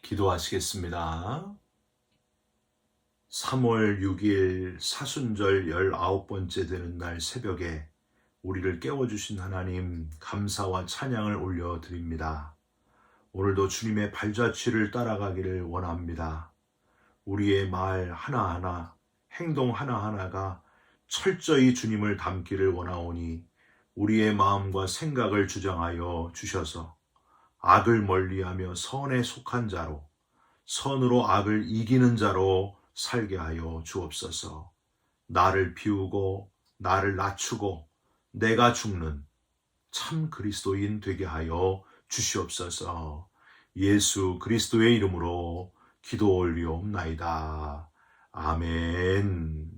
기도하시겠습니다. 3월 6일 사순절 19번째 되는 날 새벽에 우리를 깨워주신 하나님 감사와 찬양을 올려드립니다. 오늘도 주님의 발자취를 따라가기를 원합니다. 우리의 말 하나하나, 행동 하나하나가 철저히 주님을 닮기를 원하오니 우리의 마음과 생각을 주장하여 주셔서 악을 멀리하며 선에 속한 자로, 선으로 악을 이기는 자로 살게 하여 주옵소서. 나를 비우고 나를 낮추고 내가 죽는 참 그리스도인 되게 하여 주시옵소서. 예수 그리스도의 이름으로 기도 올리옵나이다. 아멘.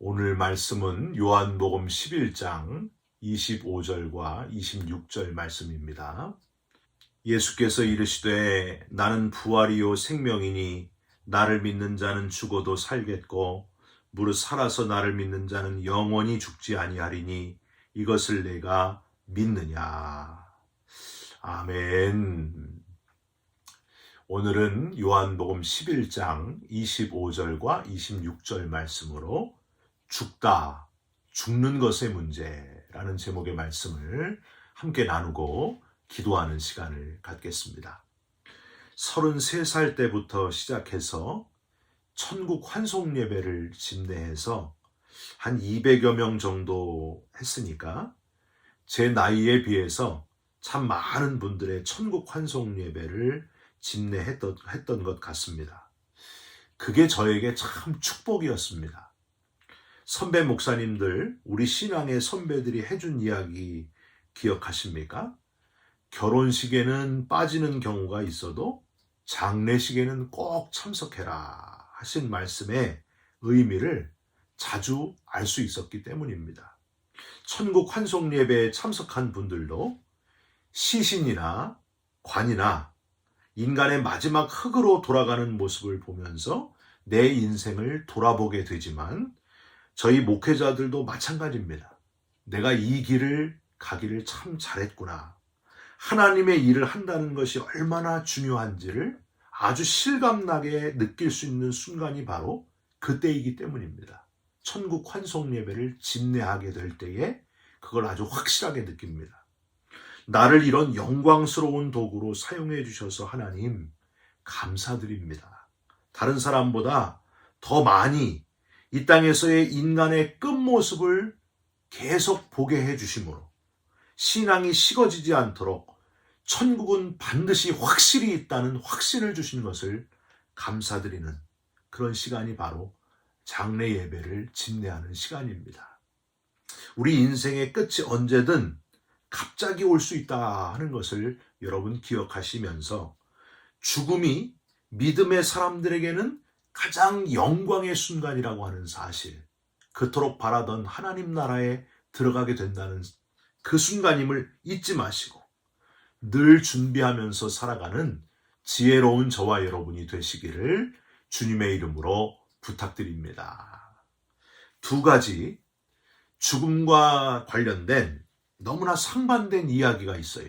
오늘 말씀은 요한복음 11장 25절과 26절 말씀입니다. 예수께서 이르시되 나는 부활이요 생명이니 나를 믿는 자는 죽어도 살겠고 무릇 살아서 나를 믿는 자는 영원히 죽지 아니하리니 이것을 내가 믿느냐. 아멘. 오늘은 요한복음 11장 25절과 26절 말씀으로 죽다, 죽는 것의 문제라는 제목의 말씀을 함께 나누고 기도하는 시간을 갖겠습니다. 33살 때부터 시작해서 천국 환송 예배를 집례해서 한 200여 명 정도 했으니까 제 나이에 비해서 참 많은 분들의 천국 환송 예배를 집례했던 것 같습니다. 그게 저에게 참 축복이었습니다. 선배 목사님들, 우리 신앙의 선배들이 해준 이야기 기억하십니까? 결혼식에는 빠지는 경우가 있어도 장례식에는 꼭 참석해라 하신 말씀의 의미를 자주 알 수 있었기 때문입니다. 천국 환송 예배에 참석한 분들도 시신이나 관이나 인간의 마지막 흙으로 돌아가는 모습을 보면서 내 인생을 돌아보게 되지만 저희 목회자들도 마찬가지입니다. 내가 이 길을 가기를 참 잘했구나. 하나님의 일을 한다는 것이 얼마나 중요한지를 아주 실감나게 느낄 수 있는 순간이 바로 그때이기 때문입니다. 천국 환송 예배를 집례하게 될 때에 그걸 아주 확실하게 느낍니다. 나를 이런 영광스러운 도구로 사용해 주셔서 하나님 감사드립니다. 다른 사람보다 더 많이 이 땅에서의 인간의 끝모습을 계속 보게 해 주심으로 신앙이 식어지지 않도록 천국은 반드시 확실히 있다는 확신을 주신 것을 감사드리는 그런 시간이 바로 장례 예배를 집례하는 시간입니다. 우리 인생의 끝이 언제든 갑자기 올 수 있다 하는 것을 여러분 기억하시면서 죽음이 믿음의 사람들에게는 가장 영광의 순간이라고 하는 사실, 그토록 바라던 하나님 나라에 들어가게 된다는 그 순간임을 잊지 마시고 늘 준비하면서 살아가는 지혜로운 저와 여러분이 되시기를 주님의 이름으로 부탁드립니다. 두 가지 죽음과 관련된 너무나 상반된 이야기가 있어요.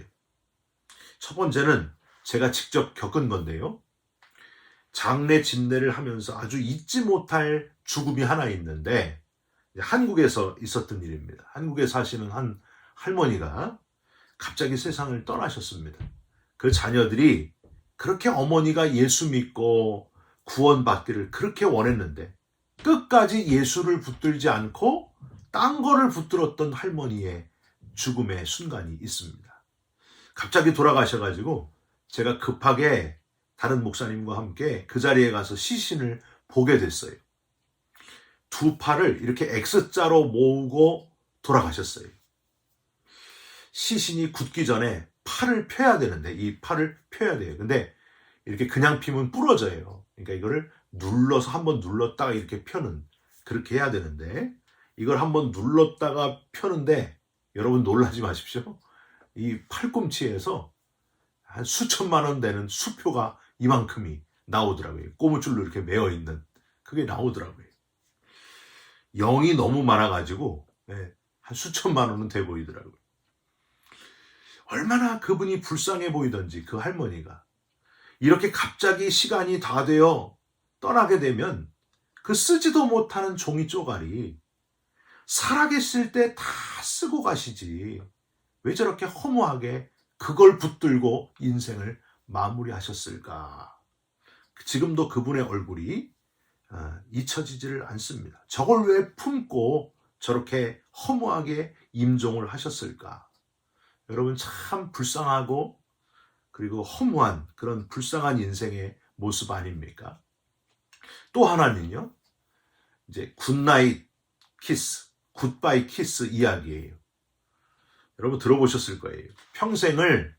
첫 번째는 제가 직접 겪은 건데요. 장례 집례를 하면서 아주 잊지 못할 죽음이 하나 있는데 한국에서 있었던 일입니다. 한국에 사시는 한 할머니가 갑자기 세상을 떠나셨습니다. 그 자녀들이 그렇게 어머니가 예수 믿고 구원받기를 그렇게 원했는데 끝까지 예수를 붙들지 않고 딴 거를 붙들었던 할머니의 죽음의 순간이 있습니다. 갑자기 돌아가셔가지고 제가 급하게 다른 목사님과 함께 그 자리에 가서 시신을 보게 됐어요. 두 팔을 이렇게 X자로 모으고 돌아가셨어요. 시신이 굳기 전에 팔을 펴야 되는데 이 팔을 펴야 돼요. 근데 이렇게 그냥 피면 부러져요. 그러니까 이거를 눌러서 한번 눌렀다가 이렇게 펴는, 그렇게 해야 되는데 이걸 한번 눌렀다가 펴는데 여러분 놀라지 마십시오. 이 팔꿈치에서 한 수천만 원 되는 수표가 이만큼이 나오더라고요. 고무줄로 이렇게 매어 있는 그게 나오더라고요. 영이 너무 많아가지고 한 수천만 원은 돼 보이더라고요. 얼마나 그분이 불쌍해 보이던지 그 할머니가 이렇게 갑자기 시간이 다 되어 떠나게 되면 그 쓰지도 못하는 종이 쪼가리 살아계실 때 다 쓰고 가시지 왜 저렇게 허무하게 그걸 붙들고 인생을 마무리하셨을까. 지금도 그분의 얼굴이 잊혀지지를 않습니다. 저걸 왜 품고 저렇게 허무하게 임종을 하셨을까. 여러분 참 불쌍하고 그리고 허무한 그런 불쌍한 인생의 모습 아닙니까? 또 하나는요. 이제 굿나잇 키스, 굿바이 키스 이야기예요. 여러분 들어보셨을 거예요. 평생을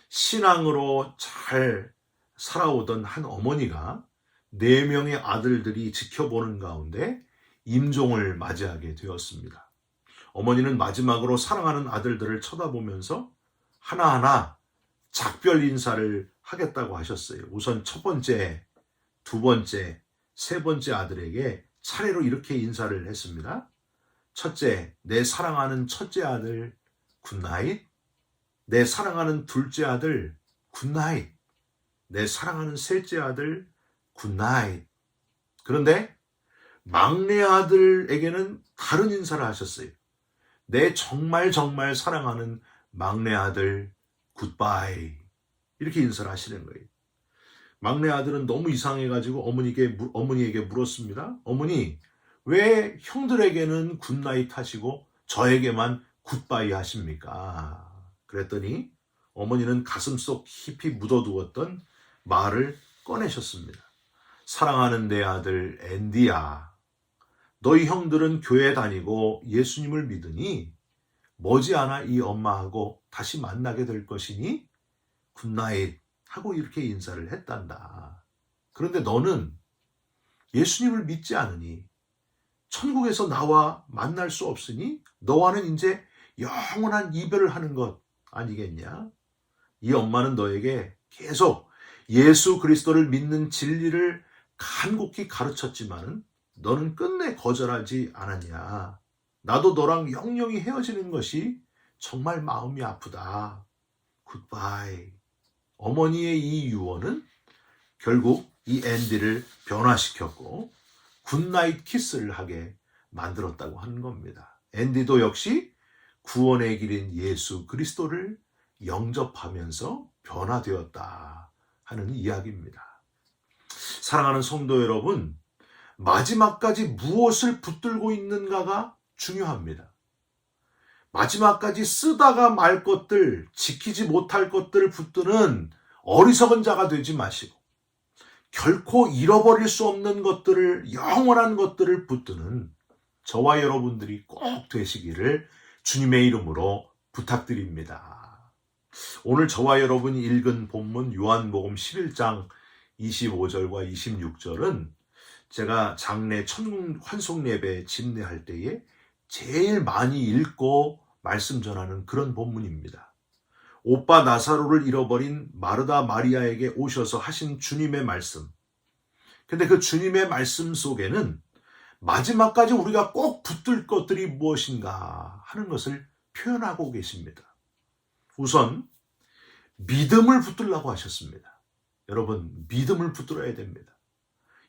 신앙으로 잘 살아오던 한 어머니가 4명의 아들들이 지켜보는 가운데 임종을 맞이하게 되었습니다. 어머니는 마지막으로 사랑하는 아들들을 쳐다보면서 하나하나 작별 인사를 하겠다고 하셨어요. 우선 첫 번째, 두 번째, 세 번째 아들에게 차례로 이렇게 인사를 했습니다. 첫째, 내 사랑하는 첫째 아들 굿나잇. 내 사랑하는 둘째 아들 굿나잇. 내 사랑하는 셋째 아들 굿나잇. 그런데 막내 아들에게는 다른 인사를 하셨어요. 내 정말 정말 사랑하는 막내 아들 굿바이. 이렇게 인사를 하시는 거예요. 막내 아들은 너무 이상해가지고 어머니에게 물었습니다. 어머니, 왜 형들에게는 굿나잇 하시고 저에게만 굿바이 하십니까? 그랬더니 어머니는 가슴속 깊이 묻어두었던 말을 꺼내셨습니다. 사랑하는 내 아들 앤디야. 너희 형들은 교회 다니고 예수님을 믿으니 머지않아 이 엄마하고 다시 만나게 될 것이니 굿나잇 하고 이렇게 인사를 했단다. 그런데 너는 예수님을 믿지 않으니 천국에서 나와 만날 수 없으니 너와는 이제 영원한 이별을 하는 것 아니겠냐? 이 엄마는 너에게 계속 예수 그리스도를 믿는 진리를 간곡히 가르쳤지만은 너는 끝내 거절하지 않았냐? 나도 너랑 영영이 헤어지는 것이 정말 마음이 아프다. 굿바이. 어머니의 이 유언은 결국 이 앤디를 변화시켰고 굿나잇 키스를 하게 만들었다고 하는 겁니다. 앤디도 역시 구원의 길인 예수 그리스도를 영접하면서 변화되었다 하는 이야기입니다. 사랑하는 성도 여러분, 마지막까지 무엇을 붙들고 있는가가 중요합니다. 마지막까지 쓰다가 말 것들, 지키지 못할 것들을 붙드는 어리석은 자가 되지 마시고 결코 잃어버릴 수 없는 것들을, 영원한 것들을 붙드는 저와 여러분들이 꼭 되시기를 주님의 이름으로 부탁드립니다. 오늘 저와 여러분이 읽은 본문 요한복음 11장 25절과 26절은 제가 장례 천국 환송 예배 집례할 때에 제일 많이 읽고 말씀 전하는 그런 본문입니다. 오빠 나사로를 잃어버린 마르다 마리아에게 오셔서 하신 주님의 말씀. 근데 그 주님의 말씀 속에는 마지막까지 우리가 꼭 붙들 것들이 무엇인가 하는 것을 표현하고 계십니다. 우선 믿음을 붙들라고 하셨습니다. 여러분, 믿음을 붙들어야 됩니다.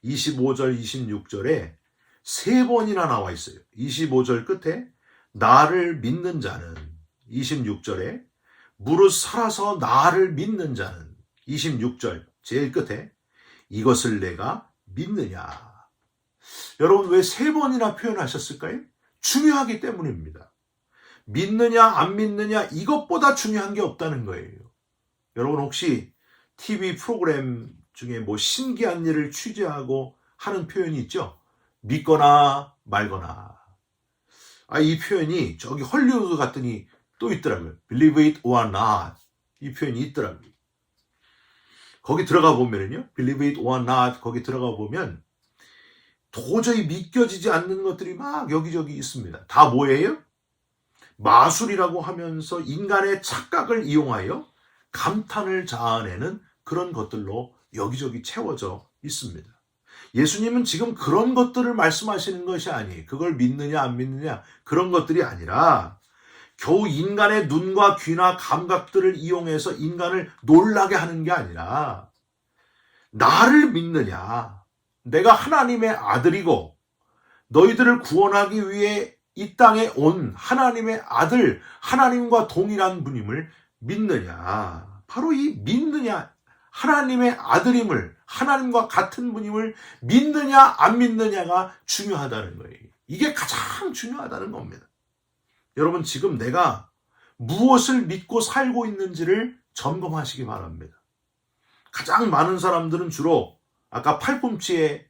25절, 26절에 3번이나 나와 있어요. 25절 끝에 나를 믿는 자는, 26절에 무릇 살아서 나를 믿는 자는, 26절 제일 끝에 이것을 내가 믿느냐. 여러분, 왜 3번이나 표현하셨을까요? 중요하기 때문입니다. 믿느냐 안 믿느냐 이것보다 중요한 게 없다는 거예요. 여러분 혹시 TV 프로그램 중에 뭐 신기한 일을 취재하고 하는 표현이 있죠? 믿거나 말거나. 이 표현이 저기 헐리우드 갔더니 또 있더라고요. Believe it or not. 이 표현이 있더라고요. 거기 들어가 보면은요. Believe it or not. 거기 들어가 보면 도저히 믿겨지지 않는 것들이 막 여기저기 있습니다. 다 뭐예요? 마술이라고 하면서 인간의 착각을 이용하여 감탄을 자아내는 그런 것들로 여기저기 채워져 있습니다. 예수님은 지금 그런 것들을 말씀하시는 것이 아니에요. 그걸 믿느냐 안 믿느냐 그런 것들이 아니라 겨우 인간의 눈과 귀나 감각들을 이용해서 인간을 놀라게 하는 게 아니라 나를 믿느냐, 내가 하나님의 아들이고 너희들을 구원하기 위해 이 땅에 온 하나님의 아들, 하나님과 동일한 분임을 믿느냐, 바로 이 믿느냐, 하나님의 아들임을, 하나님과 같은 분임을 믿느냐 안 믿느냐가 중요하다는 거예요. 이게 가장 중요하다는 겁니다. 여러분, 지금 내가 무엇을 믿고 살고 있는지를 점검하시기 바랍니다. 가장 많은 사람들은 주로 아까 팔꿈치에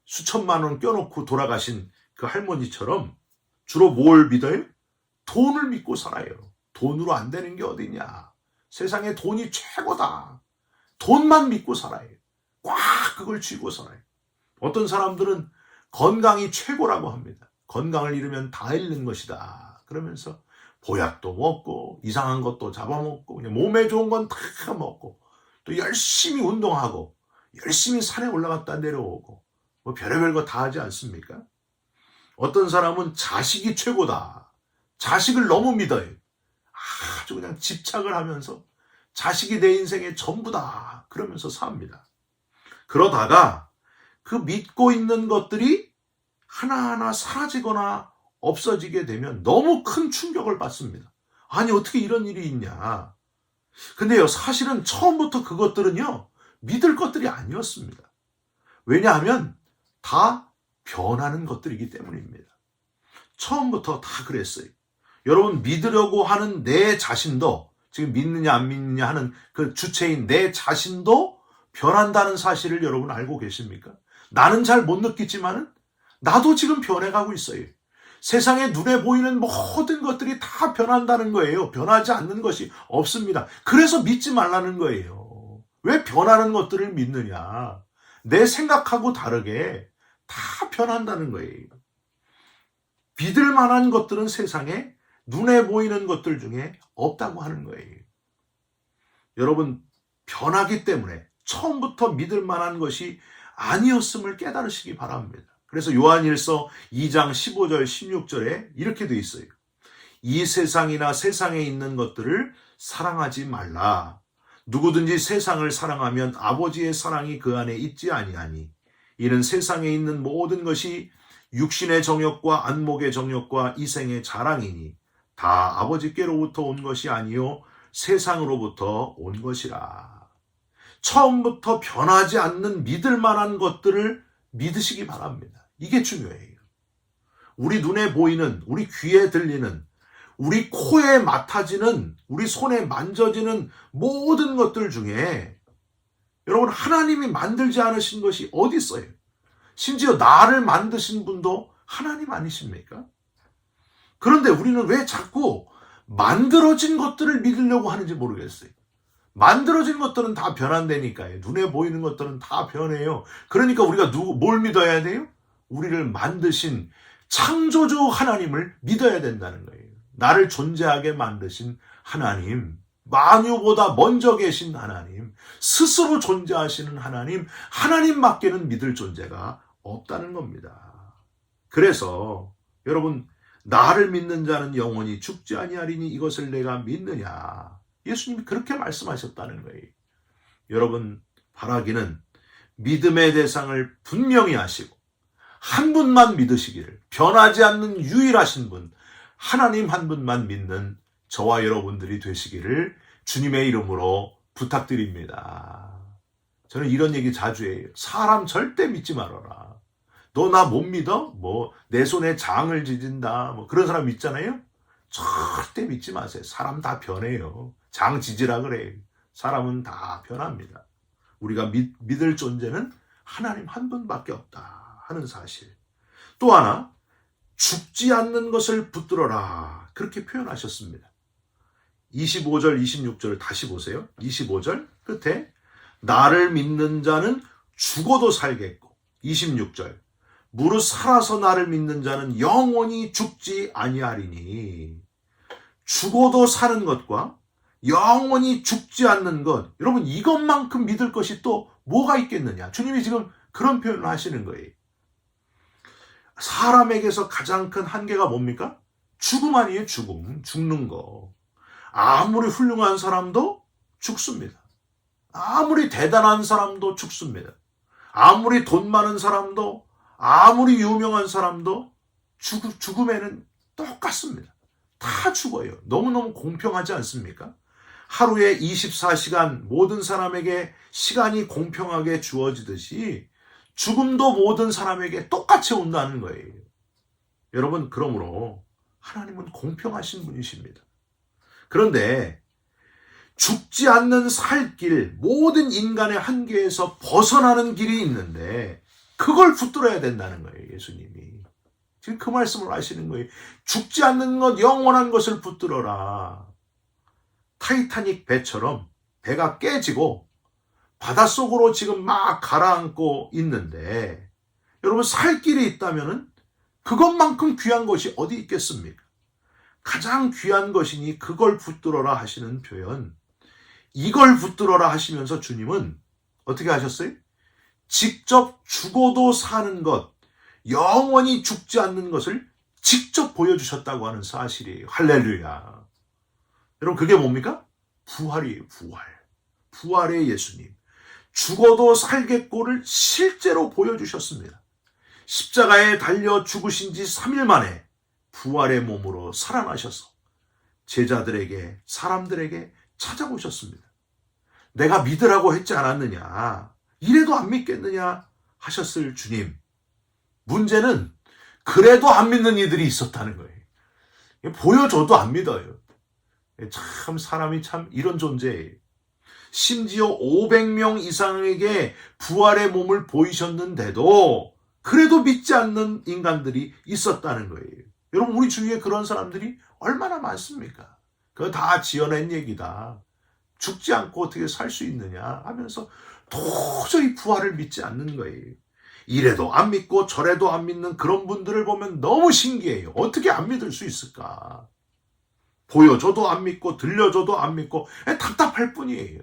수천만 원 껴놓고 돌아가신 그 할머니처럼 주로 뭘 믿어요? 돈을 믿고 살아요. 돈으로 안 되는 게 어디냐. 세상에 돈이 최고다. 돈만 믿고 살아요. 꽉 그걸 쥐고 살아요. 어떤 사람들은 건강이 최고라고 합니다. 건강을 잃으면 다 잃는 것이다. 그러면서 보약도 먹고 이상한 것도 잡아먹고 그냥 몸에 좋은 건 다 먹고 또 열심히 운동하고 열심히 산에 올라갔다 내려오고 뭐 별의별 거 다 하지 않습니까? 어떤 사람은 자식이 최고다. 자식을 너무 믿어요. 아주 그냥 집착을 하면서 자식이 내 인생의 전부다. 그러면서 삽니다. 그러다가 그 믿고 있는 것들이 하나하나 사라지거나 없어지게 되면 너무 큰 충격을 받습니다. 아니, 어떻게 이런 일이 있냐. 근데요, 사실은 처음부터 그것들은요, 믿을 것들이 아니었습니다. 왜냐하면 다 변하는 것들이기 때문입니다. 처음부터 다 그랬어요. 여러분, 믿으려고 하는 내 자신도, 지금 믿느냐 안 믿느냐 하는 그 주체인 내 자신도 변한다는 사실을 여러분 알고 계십니까? 나는 잘 못 느끼지만은 나도 지금 변해가고 있어요. 세상에 눈에 보이는 모든 것들이 다 변한다는 거예요. 변하지 않는 것이 없습니다. 그래서 믿지 말라는 거예요. 왜 변하는 것들을 믿느냐? 내 생각하고 다르게 다 변한다는 거예요. 믿을 만한 것들은 세상에 눈에 보이는 것들 중에 없다고 하는 거예요. 여러분, 변하기 때문에 처음부터 믿을 만한 것이 아니었음을 깨달으시기 바랍니다. 그래서 요한일서 2장 15절 16절에 이렇게 돼 있어요. 이 세상이나 세상에 있는 것들을 사랑하지 말라. 누구든지 세상을 사랑하면 아버지의 사랑이 그 안에 있지 아니하니 이는 세상에 있는 모든 것이 육신의 정욕과 안목의 정욕과 이생의 자랑이니 다 아버지께로부터 온 것이 아니요 세상으로부터 온 것이라. 처음부터 변하지 않는 믿을 만한 것들을 믿으시기 바랍니다. 이게 중요해요. 우리 눈에 보이는, 우리 귀에 들리는, 우리 코에 맡아지는, 우리 손에 만져지는 모든 것들 중에 여러분, 하나님이 만들지 않으신 것이 어디 있어요? 심지어 나를 만드신 분도 하나님 아니십니까? 그런데 우리는 왜 자꾸 만들어진 것들을 믿으려고 하는지 모르겠어요. 만들어진 것들은 다 변한다니까요. 눈에 보이는 것들은 다 변해요. 그러니까 우리가 뭘 믿어야 돼요? 우리를 만드신 창조주 하나님을 믿어야 된다는 거예요. 나를 존재하게 만드신 하나님, 만유보다 먼저 계신 하나님, 스스로 존재하시는 하나님, 하나님밖에는 믿을 존재가 없다는 겁니다. 그래서 여러분, 나를 믿는 자는 영원히 죽지 아니하리니 이것을 내가 믿느냐. 예수님이 그렇게 말씀하셨다는 거예요. 여러분, 바라기는 믿음의 대상을 분명히 하시고 한 분만 믿으시기를, 변하지 않는 유일하신 분, 하나님 한 분만 믿는 저와 여러분들이 되시기를 주님의 이름으로 부탁드립니다. 저는 이런 얘기 자주 해요. 사람 절대 믿지 말아라. 너 나 못 믿어? 뭐 내 손에 장을 지진다. 뭐 그런 사람 있잖아요. 절대 믿지 마세요. 사람 다 변해요. 장 지지라 그래요. 사람은 다 변합니다. 우리가 믿을 존재는 하나님 한 분밖에 없다 하는 사실. 또 하나, 죽지 않는 것을 붙들어라. 그렇게 표현하셨습니다. 25절, 26절 다시 보세요. 25절 끝에 나를 믿는 자는 죽어도 살겠고, 26절 무릇 살아서 나를 믿는 자는 영원히 죽지 아니하리니. 죽어도 사는 것과 영원히 죽지 않는 것, 여러분 이것만큼 믿을 것이 또 뭐가 있겠느냐. 주님이 지금 그런 표현을 하시는 거예요. 사람에게서 가장 큰 한계가 뭡니까? 죽음 아니에요, 죽음. 죽는 거. 아무리 훌륭한 사람도 죽습니다. 아무리 대단한 사람도 죽습니다. 아무리 돈 많은 사람도, 아무리 유명한 사람도 죽음에는 똑같습니다. 다 죽어요. 너무너무 공평하지 않습니까? 하루에 24시간 모든 사람에게 시간이 공평하게 주어지듯이 죽음도 모든 사람에게 똑같이 온다는 거예요. 여러분, 그러므로 하나님은 공평하신 분이십니다. 그런데 죽지 않는 살 길, 모든 인간의 한계에서 벗어나는 길이 있는데 그걸 붙들어야 된다는 거예요, 예수님이. 지금 그 말씀을 하시는 거예요. 죽지 않는 것, 영원한 것을 붙들어라. 타이타닉 배처럼 배가 깨지고 바닷속으로 지금 막 가라앉고 있는데 여러분, 살 길이 있다면은 그것만큼 귀한 것이 어디 있겠습니까? 가장 귀한 것이니 그걸 붙들어라 하시는 표현, 이걸 붙들어라 하시면서 주님은 어떻게 하셨어요? 직접 죽어도 사는 것, 영원히 죽지 않는 것을 직접 보여주셨다고 하는 사실이에요. 할렐루야. 여러분, 그게 뭡니까? 부활이에요, 부활. 부활의 예수님. 죽어도 살겠고를 실제로 보여주셨습니다. 십자가에 달려 죽으신 지 3일 만에 부활의 몸으로 살아나셔서 제자들에게, 사람들에게 찾아오셨습니다. 내가 믿으라고 했지 않았느냐, 이래도 안 믿겠느냐 하셨을 주님. 문제는 그래도 안 믿는 이들이 있었다는 거예요. 보여줘도 안 믿어요. 참 사람이 참 이런 존재예요. 심지어 500명 이상에게 부활의 몸을 보이셨는데도 그래도 믿지 않는 인간들이 있었다는 거예요. 여러분, 우리 주위에 그런 사람들이 얼마나 많습니까? 그거 다 지어낸 얘기다. 죽지 않고 어떻게 살 수 있느냐 하면서 도저히 부활을 믿지 않는 거예요. 이래도 안 믿고 저래도 안 믿는 그런 분들을 보면 너무 신기해요. 어떻게 안 믿을 수 있을까? 보여줘도 안 믿고 들려줘도 안 믿고 답답할 뿐이에요.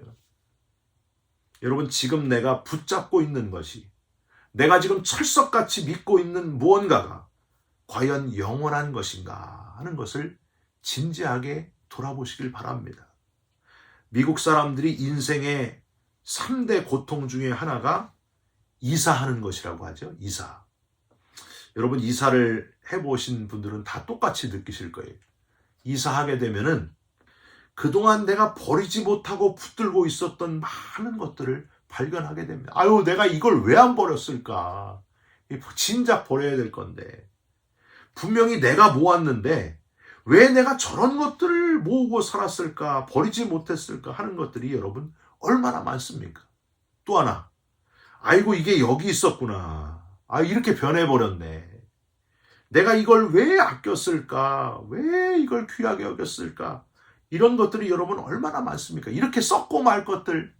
여러분, 지금 내가 붙잡고 있는 것이, 내가 지금 철석같이 믿고 있는 무언가가 과연 영원한 것인가 하는 것을 진지하게 돌아보시길 바랍니다. 미국 사람들이 인생의 3대 고통 중에 하나가 이사하는 것이라고 하죠. 이사. 여러분, 이사를 해보신 분들은 다 똑같이 느끼실 거예요. 이사하게 되면은 그동안 내가 버리지 못하고 붙들고 있었던 많은 것들을 발견하게 됩니다. 아유, 내가 이걸 왜 안 버렸을까? 진작 버려야 될 건데. 분명히 내가 모았는데 왜 내가 저런 것들을 모으고 살았을까? 버리지 못했을까? 하는 것들이 여러분 얼마나 많습니까? 또 하나. 아이고, 이게 여기 있었구나. 아, 이렇게 변해버렸네. 내가 이걸 왜 아꼈을까? 왜 이걸 귀하게 여겼을까? 이런 것들이 여러분 얼마나 많습니까? 이렇게 썩고 말 것들,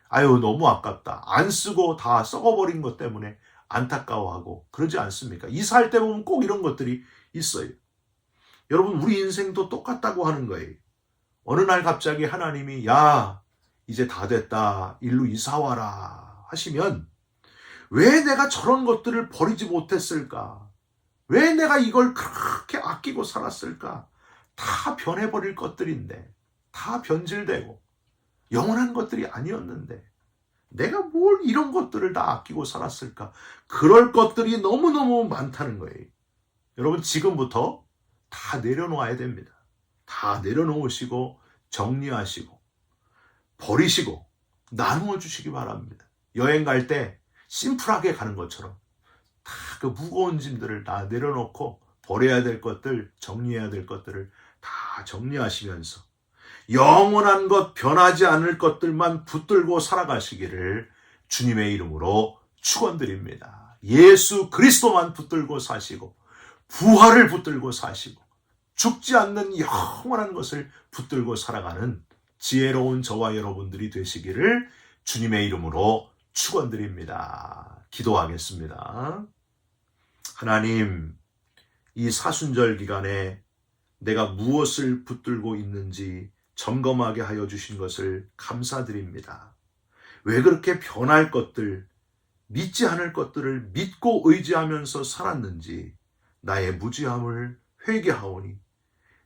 아유, 너무 아깝다. 안 쓰고 다 썩어버린 것 때문에 안타까워하고 그러지 않습니까? 이사할 때 보면 꼭 이런 것들이 있어요. 여러분, 우리 인생도 똑같다고 하는 거예요. 어느 날 갑자기 하나님이 야, 이제 다 됐다. 일로 이사 와라 하시면 왜 내가 저런 것들을 버리지 못했을까? 왜 내가 이걸 그렇게 아끼고 살았을까? 다 변해버릴 것들인데, 다 변질되고 영원한 것들이 아니었는데 내가 뭘 이런 것들을 다 아끼고 살았을까? 그럴 것들이 너무너무 많다는 거예요. 여러분, 지금부터 다 내려놓아야 됩니다. 다 내려놓으시고 정리하시고 버리시고 나누어 주시기 바랍니다. 여행 갈 때 심플하게 가는 것처럼 다 그 무거운 짐들을 다 내려놓고 버려야 될 것들, 정리해야 될 것들을 다 정리하시면서 영원한 것, 변하지 않을 것들만 붙들고 살아가시기를 주님의 이름으로 축원드립니다. 예수 그리스도만 붙들고 사시고 부활을 붙들고 사시고 죽지 않는 영원한 것을 붙들고 살아가는 지혜로운 저와 여러분들이 되시기를 주님의 이름으로 축원드립니다. 기도하겠습니다. 하나님, 이 사순절 기간에 내가 무엇을 붙들고 있는지 점검하게 하여 주신 것을 감사드립니다. 왜 그렇게 변할 것들, 믿지 않을 것들을 믿고 의지하면서 살았는지 나의 무지함을 회개하오니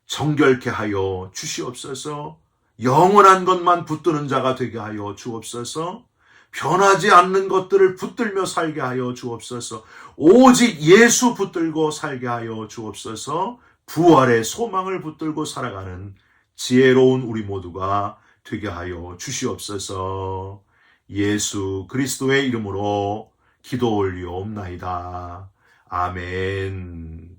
정결케 하여 주시옵소서. 영원한 것만 붙드는 자가 되게 하여 주옵소서. 변하지 않는 것들을 붙들며 살게 하여 주옵소서. 오직 예수 붙들고 살게 하여 주옵소서. 부활의 소망을 붙들고 살아가는 지혜로운 우리 모두가 되게 하여 주시옵소서. 예수 그리스도의 이름으로 기도 올리옵나이다. 아멘.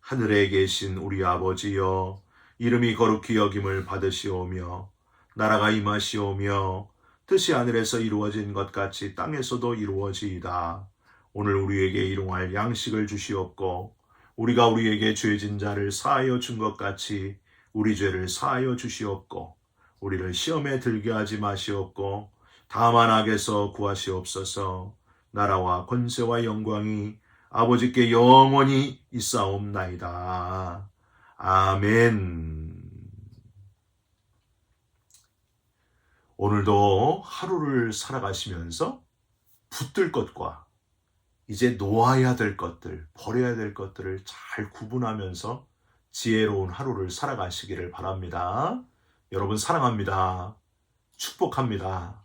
하늘에 계신 우리 아버지여, 이름이 거룩히 여김을 받으시오며 나라가 임하시오며 뜻이 하늘에서 이루어진 것 같이 땅에서도 이루어지이다. 오늘 우리에게 일용할 양식을 주시옵고 우리가 우리에게 죄진 자를 사하여 준 것 같이 우리 죄를 사하여 주시옵고 우리를 시험에 들게 하지 마시옵고 다만 악에서 구하시옵소서. 나라와 권세와 영광이 아버지께 영원히 있사옵나이다. 아멘. 오늘도 하루를 살아가시면서 붙들 것과 이제 놓아야 될 것들, 버려야 될 것들을 잘 구분하면서 지혜로운 하루를 살아가시기를 바랍니다. 여러분 사랑합니다. 축복합니다.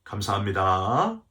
감사합니다.